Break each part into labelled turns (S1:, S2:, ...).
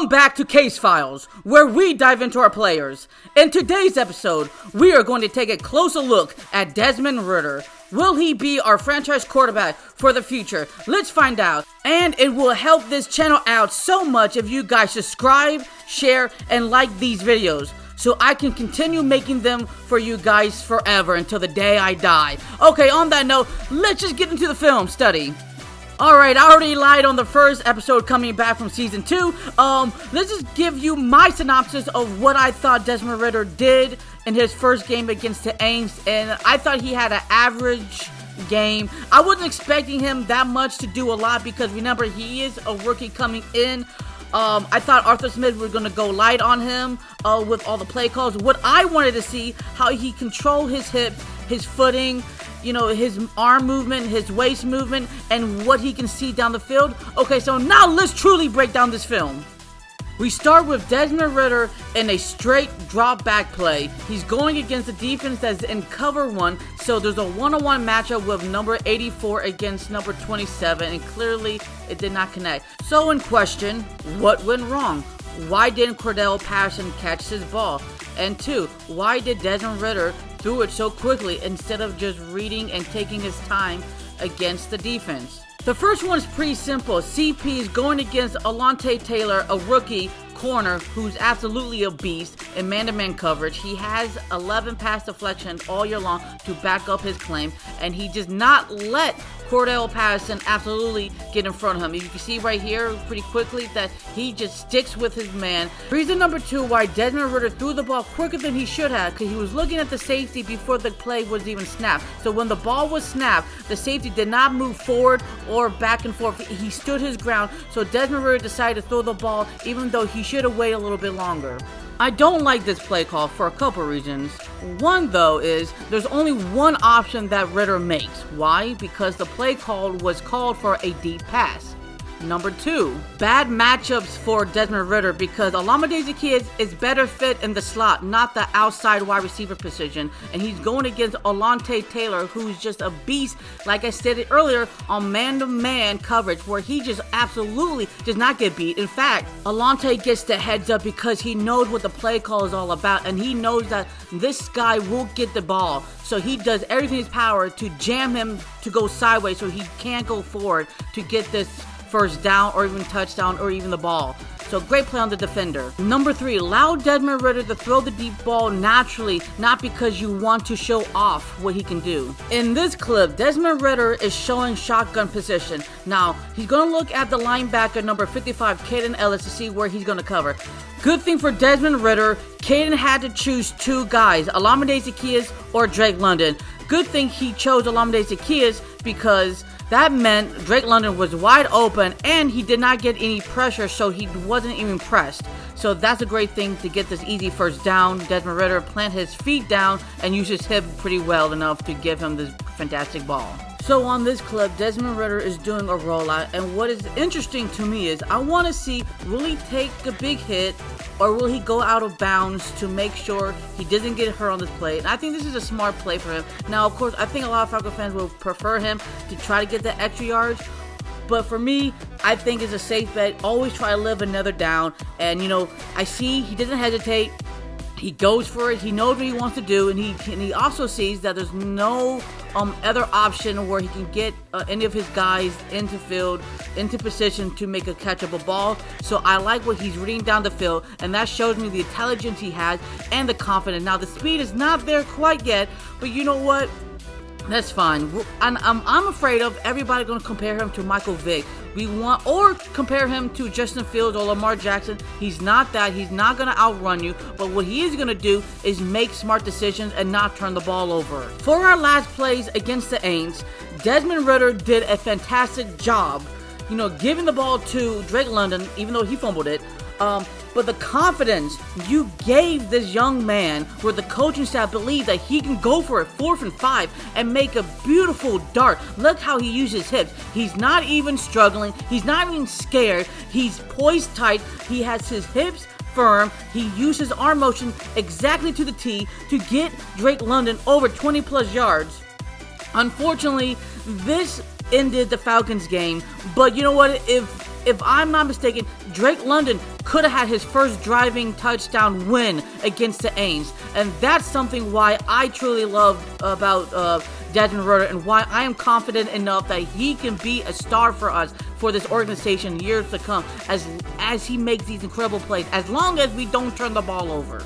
S1: Welcome back to Case Files, where we dive into our players. In today's episode, we are going to take a closer look at Desmond Ridder. Will he be our franchise quarterback for the future? Let's find out. And it will help this channel out so much if you guys subscribe, share, and like these videos, so I can continue making them for you guys forever until the day I die. Okay, on that note, let's just get into the film study. Alright, I already lied on the first episode coming back from Season 2. Let's just give you my synopsis of what I thought Desmond Ridder did in his first game against the Aints, and I thought he had an average game. I wasn't expecting him that much to do a lot because remember, he is a rookie coming in. I thought Arthur Smith was going to go light on him with all the play calls. What I wanted to see, how he controlled his hips, his footing, you know, his arm movement, his waist movement, and what he can see down the field. Okay, so now let's truly break down this film. We start with Desmond Ridder in a straight drop back play. He's going against a defense that's in cover 1, so there's a one-on-one matchup with number 84 against number 27, and clearly it did not connect. So in question, what went wrong? Why didn't Cordell Patterson catch his ball? And 2, why did Desmond Ridder threw it so quickly instead of just reading and taking his time against the defense? The first one is pretty simple. CP is going against Alontae Taylor, a rookie corner who's absolutely a beast in man-to-man coverage. He has 11 pass deflections all year long to back up his claim, and he does not let Cordell Patterson absolutely get in front of him. You can see right here pretty quickly that he just sticks with his man. Reason number 2 why Desmond Ridder threw the ball quicker than he should have, because he was looking at the safety before the play was even snapped. So when the ball was snapped, the safety did not move forward or back and forth. He stood his ground, so Desmond Ridder decided to throw the ball even though he should have waited a little bit longer. I don't like this play call for a couple reasons. One, though, is there's only one option that Ridder makes. Why? Because the play call was called for a deep pass. Number 2, bad matchups for Desmond Ridder because Olamide Zaccheaus is better fit in the slot, not the outside wide receiver position. And he's going against Alontae Taylor, who's just a beast, like I stated earlier, on man-to-man coverage, where he just absolutely does not get beat. In fact, Alontae gets the heads up because he knows what the play call is all about, and he knows that this guy will get the ball. So he does everything in his power to jam him to go sideways so he can't go forward to get this first down or even touchdown or even the ball. So great play on the defender. Number 3, allow Desmond Ridder to throw the deep ball naturally, not because you want to show off what he can do. In this clip, Desmond Ridder is showing shotgun position. Now, he's going to look at the linebacker number 55, Caden Ellis, to see where he's going to cover. Good thing for Desmond Ridder, Caden had to choose 2 guys, Olamide Zaccheaus or Drake London. Good thing he chose Olamide Zaccheaus because that meant Drake London was wide open and he did not get any pressure, so he wasn't even pressed. So that's a great thing to get this easy first down. Desmond Ridder plant his feet down and use his hip pretty well enough to give him this fantastic ball. So on this clip, Desmond Ridder is doing a rollout, and what is interesting to me is I want to see, will he take a big hit or will he go out of bounds to make sure he doesn't get hurt on this play? And I think this is a smart play for him. Now, of course, I think a lot of Falcons fans will prefer him to try to get the extra yards, but for me, I think it's a safe bet. Always try to live another down, and you know, I see he doesn't hesitate. He goes for it. He knows what he wants to do, and he also sees that there's no other option where he can get any of his guys into field, into position to make a catchable ball. So I like what he's reading down the field, and that shows me the intelligence he has and the confidence. Now the speed is not there quite yet, but you know what? That's fine. I'm afraid of everybody going to compare him to Michael Vick. Or compare him to Justin Fields or Lamar Jackson. He's not that. He's not going to outrun you. But what he is going to do is make smart decisions and not turn the ball over. For our last plays against the Aints, Desmond Ridder did a fantastic job, you know, giving the ball to Drake London, even though he fumbled it. But the confidence you gave this young man, where the coaching staff believe that he can go for it 4th and 5 and make a beautiful dart. Look how he uses hips. He's not even struggling. He's not even scared. He's poised tight. He has his hips firm. He uses arm motion exactly to the T to get Drake London over 20 plus yards. Unfortunately, this ended the Falcons game, but you know what? If I'm not mistaken, Drake London could have had his first driving touchdown win against the Aints. And that's something why I truly love about Desmond Ridder, and why I am confident enough that he can be a star for us, for this organization, years to come, as he makes these incredible plays, as long as we don't turn the ball over.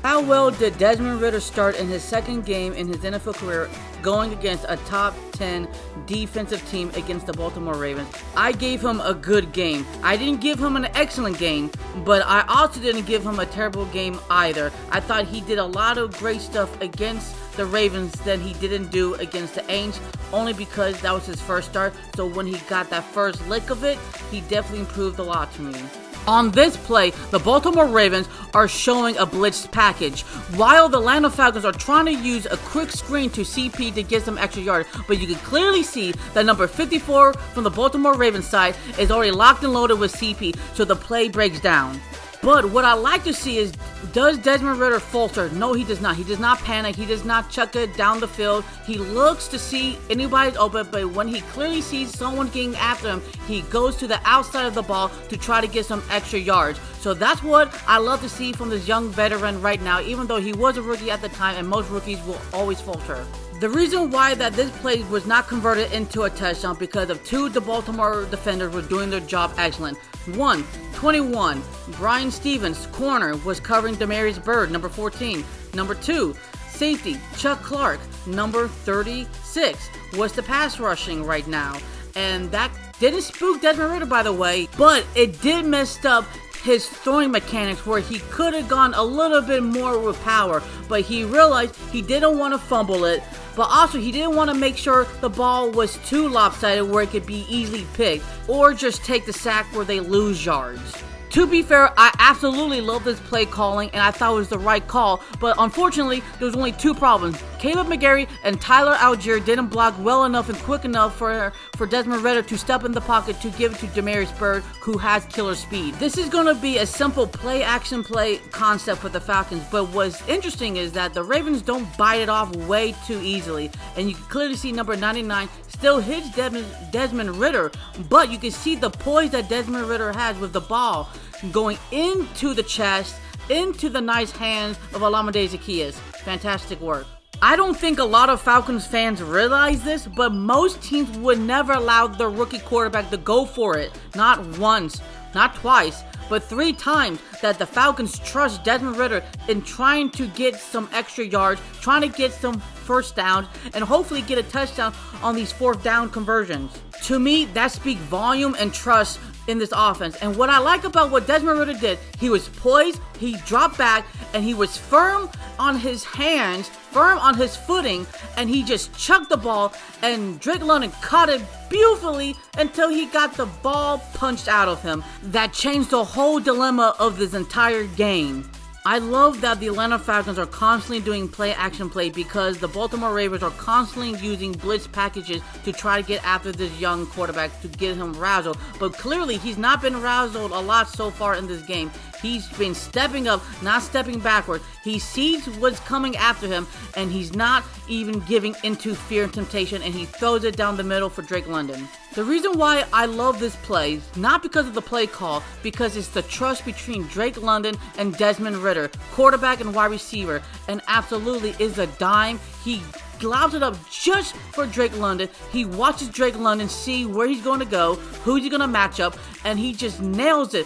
S1: How well did Desmond Ridder start in his second game in his NFL career, going against a top 10 defensive team against the Baltimore Ravens? I gave him a good game. I didn't give him an excellent game, but I also didn't give him a terrible game either. I thought he did a lot of great stuff against the Ravens that he didn't do against the Aints, only because that was his first start. So when he got that first lick of it, he definitely improved a lot to me. On this play, the Baltimore Ravens are showing a blitz package, while the Atlanta Falcons are trying to use a quick screen to CP to get some extra yards. But you can clearly see that number 54 from the Baltimore Ravens side is already locked and loaded with CP, so the play breaks down. But what I like to see is, does Desmond Ridder falter? No, he does not. He does not panic. He does not chuck it down the field. He looks to see anybody's open, but when he clearly sees someone getting after him, he goes to the outside of the ball to try to get some extra yards. So that's what I love to see from this young veteran right now, even though he was a rookie at the time, and most rookies will always falter. The reason why that this play was not converted into a touchdown, because of two the Baltimore defenders were doing their job excellent. 21, Brian Stevens, corner, was covering Demarius Byrd, number 14. Number 2, safety, Chuck Clark, number 36, was the pass rushing right now. And that didn't spook Desmond Ridder, by the way, but it did mess up his throwing mechanics, where he could have gone a little bit more with power, but he realized he didn't want to fumble it, but also he didn't want to make sure the ball was too lopsided where it could be easily picked, or just take the sack where they lose yards. To be fair, I absolutely love this play calling, and I thought it was the right call, but unfortunately, there was only two problems. Caleb McGarry and Tyler Algier didn't block well enough and quick enough for Desmond Ridder to step in the pocket to give it to Demarius Byrd, who has killer speed. This is going to be a simple play-action play concept for the Falcons, but what's interesting is that the Ravens don't bite it off way too easily, and you can clearly see number 99 still hits Desmond Ridder, but you can see the poise that Desmond Ridder has with the ball going into the chest, into the nice hands of Olamide Zaccheaus. Fantastic work. I don't think a lot of Falcons fans realize this, but most teams would never allow their rookie quarterback to go for it. Not once, not twice, but 3 times that the Falcons trust Desmond Ridder in trying to get some extra yards, trying to get some first downs, and hopefully get a touchdown on these 4th down conversions. To me, that speaks volume and trust in this offense. And what I like about what Desmond Ridder did, he was poised, he dropped back, and he was firm on his hands, firm on his footing, and he just chucked the ball, and Drake London caught it beautifully until he got the ball punched out of him. That changed the whole dilemma of this entire game. I love that the Atlanta Falcons are constantly doing play-action play, because the Baltimore Ravens are constantly using blitz packages to try to get after this young quarterback to get him razzled. But clearly, he's not been razzled a lot so far in this game. He's been stepping up, not stepping backward. He sees what's coming after him, and he's not even giving into fear and temptation, and he throws it down the middle for Drake London. The reason why I love this play, not because of the play call, because it's the trust between Drake London and Desmond Ridder, quarterback and wide receiver, and absolutely is a dime. He globs it up just for Drake London. He watches Drake London see where he's going to go, who he's going to match up, and he just nails it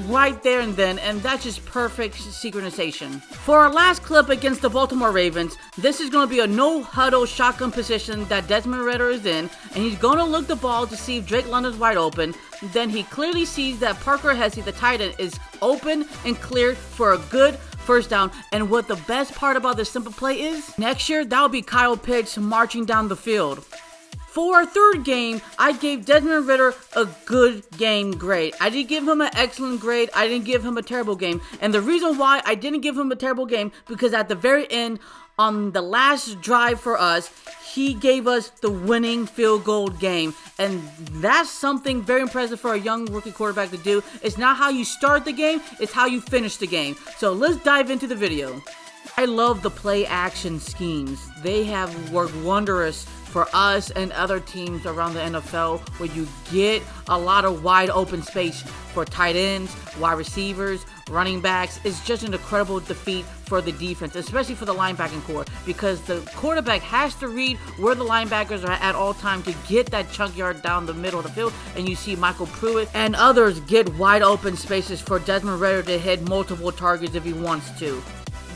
S1: right there and then, and that's just perfect synchronization. For our last clip against the Baltimore Ravens, this is going to be a no-huddle shotgun position that Desmond Ridder is in, and he's going to look the ball to see if Drake London's wide open. Then he clearly sees that Parker Hesse, the tight end, is open and cleared for a good first down. And what the best part about this simple play is, next year, that'll be Kyle Pitts marching down the field. For our 3rd game, I gave Desmond Ridder a good game grade. I didn't give him an excellent grade. I didn't give him a terrible game. And the reason why I didn't give him a terrible game, because at the very end, on the last drive for us, he gave us the winning field goal game. And that's something very impressive for a young rookie quarterback to do. It's not how you start the game, it's how you finish the game. So let's dive into the video. I love the play action schemes. They have worked wondrous for us and other teams around the NFL where you get a lot of wide open space for tight ends, wide receivers, running backs. It's just an incredible defeat for the defense, especially for the linebacking core, because the quarterback has to read where the linebackers are at all times to get that chunk yard down the middle of the field. And you see Michael Pruitt and others get wide open spaces for Desmond Ridder to hit multiple targets if he wants to.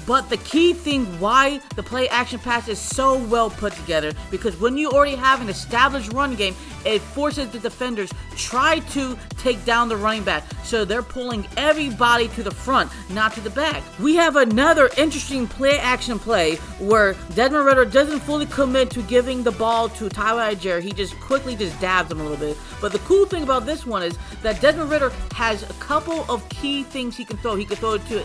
S1: But the key thing why the play action pass is so well put together, because when you already have an established run game, it forces the defenders try to take down the running back. So they're pulling everybody to the front, not to the back. We have another interesting play action play where Desmond Ridder doesn't fully commit to giving the ball to Tyler Algier. He just quickly dabs him a little bit. But the cool thing about this one is that Desmond Ridder has a couple of key things he can throw. He can throw it to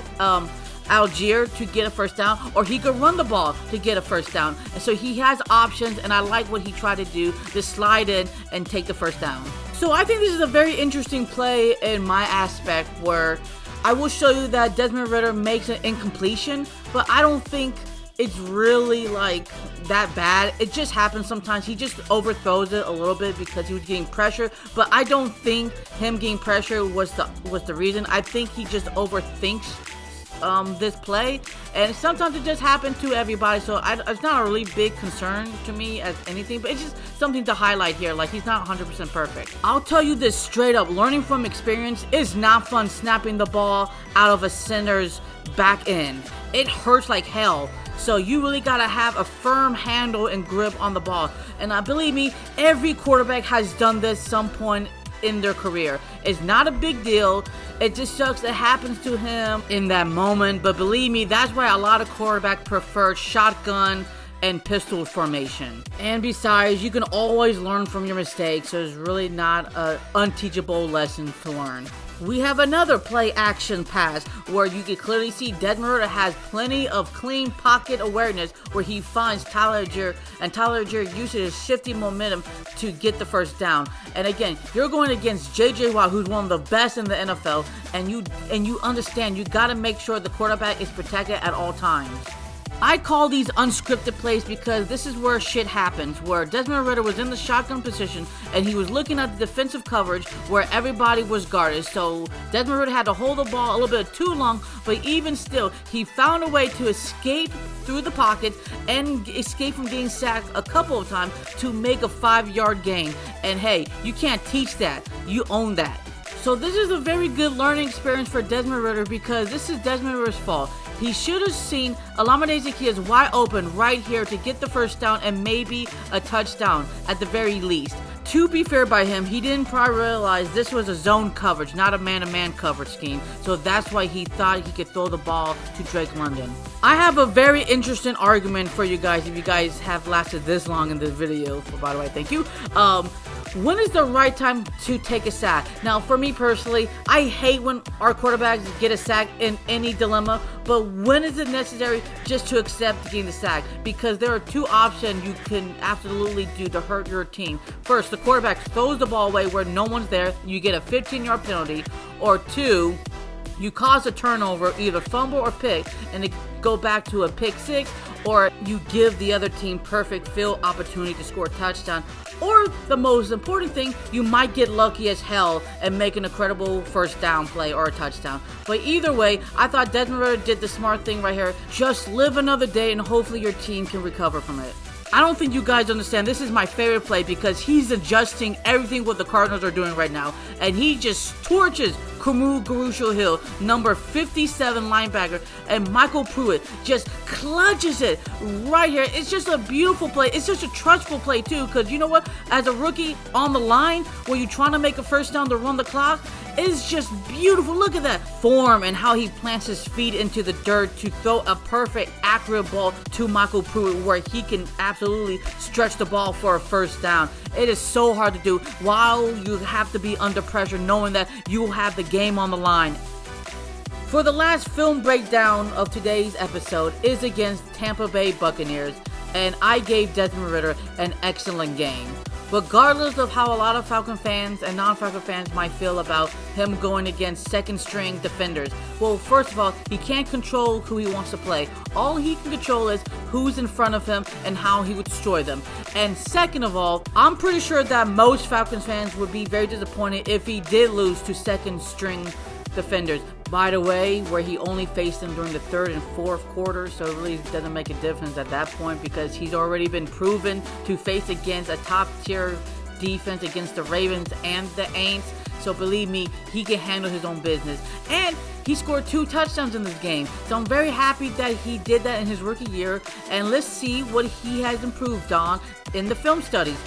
S1: Algier to get a first down, or he could run the ball to get a first down. And so he has options, and I like what he tried to do, just slide in and take the first down. So I think this is a very interesting play in my aspect, where I will show you that Desmond Ridder makes an incompletion, but I don't think it's really like that bad. It just happens sometimes. He just overthrows it a little bit because he was getting pressure, but I don't think him getting pressure was the reason. I think he just overthinks this play, and sometimes it just happens to everybody, so it's not a really big concern to me as anything, but it's just something to highlight here. Like, he's not 100% perfect. I'll tell you this straight up, learning from experience is not fun snapping the ball out of a center's back end. It hurts like hell. So you really gotta have a firm handle and grip on the ball. And believe me, every quarterback has done this some point in their career. It's not a big deal. It just sucks it happens to him in that moment. But believe me, that's why a lot of quarterbacks prefer shotgun and pistol formation. And besides, you can always learn from your mistakes, so it's really not an unteachable lesson to learn. We have another play action pass where you can clearly see Desmond Ridder has plenty of clean pocket awareness, where he finds Tyler Algier, and Tyler Algier uses his shifty momentum to get the first down. And again, you're going against J.J. Watt, who's one of the best in the NFL, and you understand you got to make sure the quarterback is protected at all times. I call these unscripted plays because this is where shit happens, where Desmond Ridder was in the shotgun position and he was looking at the defensive coverage where everybody was guarded. So Desmond Ridder had to hold the ball a little bit too long, but even still, he found a way to escape through the pocket and escape from getting sacked a couple of times to make a 5-yard gain. And hey, you can't teach that. You own that. So this is a very good learning experience for Desmond Ridder, because this is Desmond Ridder's fault. He should have seen Olamide Zaccheaus wide open right here to get the first down and maybe a touchdown at the very least. To be fair by him, he didn't probably realize this was a zone coverage, not a man-to-man coverage scheme. So that's why he thought he could throw the ball to Drake London. I have a very interesting argument for you guys, if you guys have lasted this long in this video. Well, by the way, thank you. When is the right time to take a sack? Now, for me personally, I hate when our quarterbacks get a sack in any dilemma, but when is it necessary just to accept getting the sack? Because there are two options you can absolutely do to hurt your team. First, the quarterback throws the ball away where no one's there, you get a 15-yard penalty, or two, you cause a turnover, either fumble or pick, and it go back to a pick six, or you give the other team perfect field opportunity to score a touchdown. Or the most important thing, you might get lucky as hell and make an incredible first down play or a touchdown. But either way, I thought Desmond Ridder did the smart thing right here. Just live another day and hopefully your team can recover from it. I don't think you guys understand. This is my favorite play because he's adjusting everything what the Cardinals are doing right now. And he just torches Kamu Garucho-Hill, number 57 linebacker, and Michael Pruitt just clutches it right here. It's just a beautiful play. It's just a trustful play too, because you know what? As a rookie on the line, where you're trying to make a first down to run the clock, it's just beautiful. Look at that form and how he plants his feet into the dirt to throw a perfect, accurate ball to Michael Pruitt, where he can absolutely stretch the ball for a first down. It is so hard to do while you have to be under pressure, knowing that you will have the game on the line. For the last film breakdown of today's episode is against Tampa Bay Buccaneers, and I gave Desmond Ridder an excellent game. regardless of how a lot of Falcon fans and non-Falcon fans might feel about him going against second string defenders. Well, first of all, he can't control who he wants to play. All he can control is who's in front of him and how he would destroy them. And second of all, I'm pretty sure that most Falcons fans would be very disappointed if he did lose to second string defenders. By the way, where he only faced them during the third and fourth quarters, so it really doesn't make a difference at that point because he's already been proven to face against a top tier defense against the Ravens and the Aints. So believe me, he can handle his own business. And he scored 2 touchdowns in this game. So I'm very happy that he did that in his rookie year. And let's see what he has improved on in the film studies.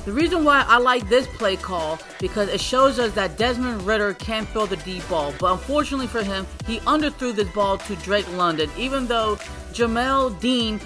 S1: The reason why I like this play call because it shows us that Desmond Ridder can throw the deep ball, but unfortunately for him, he underthrew this ball to Drake London, even though Jamel Dean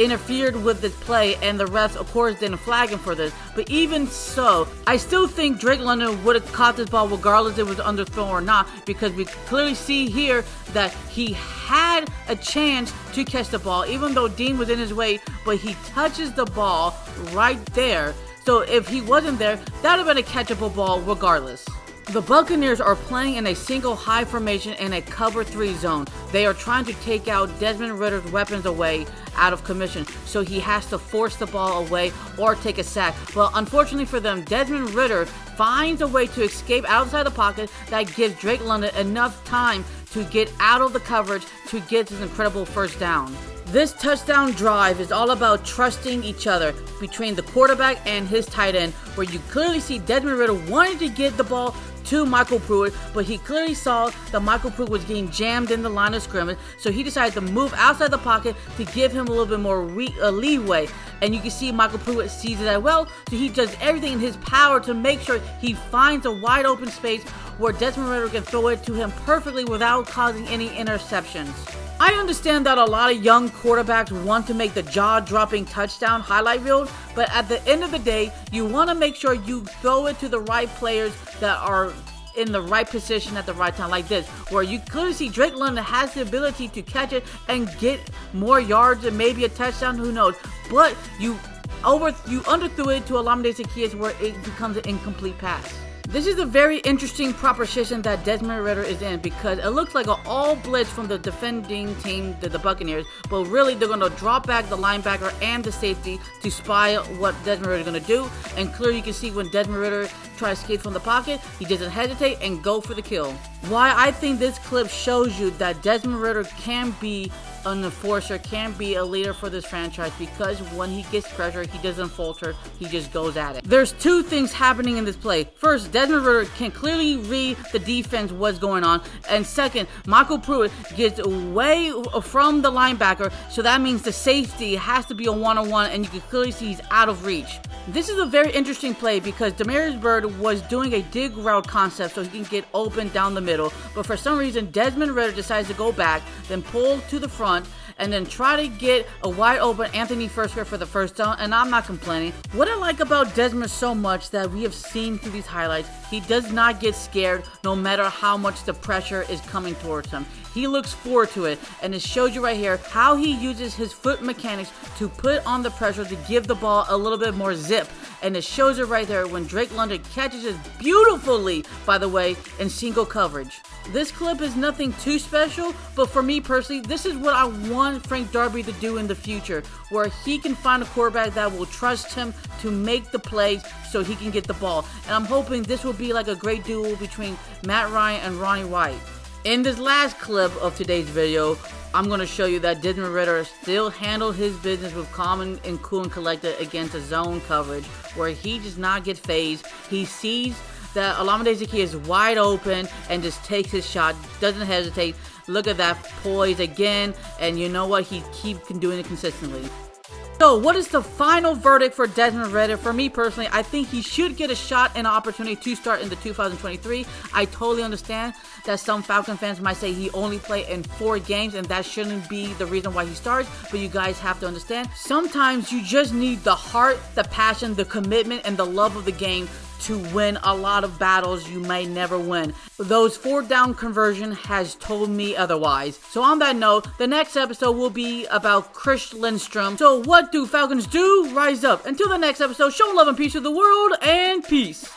S1: interfered with this play and the refs of course didn't flag him for this. But even so, I still think Drake London would have caught this ball regardless if it was underthrown or not, because we clearly see here that he had a chance to catch the ball even though Dean was in his way, but he touches the ball right there. So if he wasn't there, that would have been a catchable ball regardless. The Buccaneers are playing in a single high formation in a cover 3 zone. They are trying to take out Desmond Ridder's weapons away out of commission, so he has to force the ball away or take a sack. Well, unfortunately for them, Desmond Ridder finds a way to escape outside the pocket that gives Drake London enough time to get out of the coverage to get his incredible first down. This touchdown drive is all about trusting each other between the quarterback and his tight end, where you clearly see Desmond Ridder wanted to get the ball to Michael Pruitt, but he clearly saw that Michael Pruitt was getting jammed in the line of scrimmage, so he decided to move outside the pocket to give him a little bit more leeway. And you can see Michael Pruitt sees it as well, so he does everything in his power to make sure he finds a wide open space where Desmond Ridder can throw it to him perfectly without causing any interceptions. I understand that a lot of young quarterbacks want to make the jaw-dropping touchdown highlight reel, but at the end of the day, you want to make sure you throw it to the right players that are in the right position at the right time, like this, where you clearly see Drake London has the ability to catch it and get more yards and maybe a touchdown, who knows, but you underthrew it to Olamide Zaccheaus where it becomes an incomplete pass. This is a very interesting proposition that Desmond Ridder is in because it looks like an all blitz from the defending team, the Buccaneers, but really they're going to drop back the linebacker and the safety to spy what Desmond Ridder is going to do. And clearly you can see when Desmond Ridder tries to escape from the pocket, he doesn't hesitate and go for the kill. Why I think this clip shows you that Desmond Ridder can be an enforcer, can be a leader for this franchise, because when he gets pressure, he doesn't falter, he just goes at it. There's 2 things happening in this play. First, Desmond Ridder can clearly read the defense, what's going on, and second, Michael Pruitt gets away from the linebacker, so that means the safety has to be a one-on-one, and you can clearly see he's out of reach. This is a very interesting play because Demarius Byrd was doing a dig route concept so he can get open down the middle, but for some reason Desmond Ridder decides to go back, then pull to the front, and then try to get a wide open Anthony Firkser for the first down, and I'm not complaining. What I like about Desmond so much that we have seen through these highlights, he does not get scared no matter how much the pressure is coming towards him. He looks forward to it, and it shows you right here how he uses his foot mechanics to put on the pressure to give the ball a little bit more zip. And it shows it right there when Drake London catches it beautifully, by the way, in single coverage. This clip is nothing too special, but for me personally, this is what I want Frank Darby to do in the future, where he can find a quarterback that will trust him to make the plays so he can get the ball. And I'm hoping this will be like a great duel between Matt Ryan and Ronnie White. In this last clip of today's video, I'm going to show you that Desmond Ridder still handled his business with calm and cool and collected against a zone coverage where he does not get phased. He sees that Olamide Zaccheaus is wide open and just takes his shot, doesn't hesitate. Look at that poise again, and you know what? He keeps doing it consistently. So, what is the final verdict for Desmond Ridder? For me personally, I think he should get a shot and an opportunity to start in the 2023. I totally understand that some Falcon fans might say he only played in 4 games and that shouldn't be the reason why he starts, but you guys have to understand, sometimes you just need the heart, the passion, the commitment, and the love of the game to win a lot of battles you might never win. Those 4th down conversion has told me otherwise. So on that note, the next episode will be about Chris Lindstrom. So what do Falcons do? Rise up. Until the next episode, show love and peace to the world, and peace.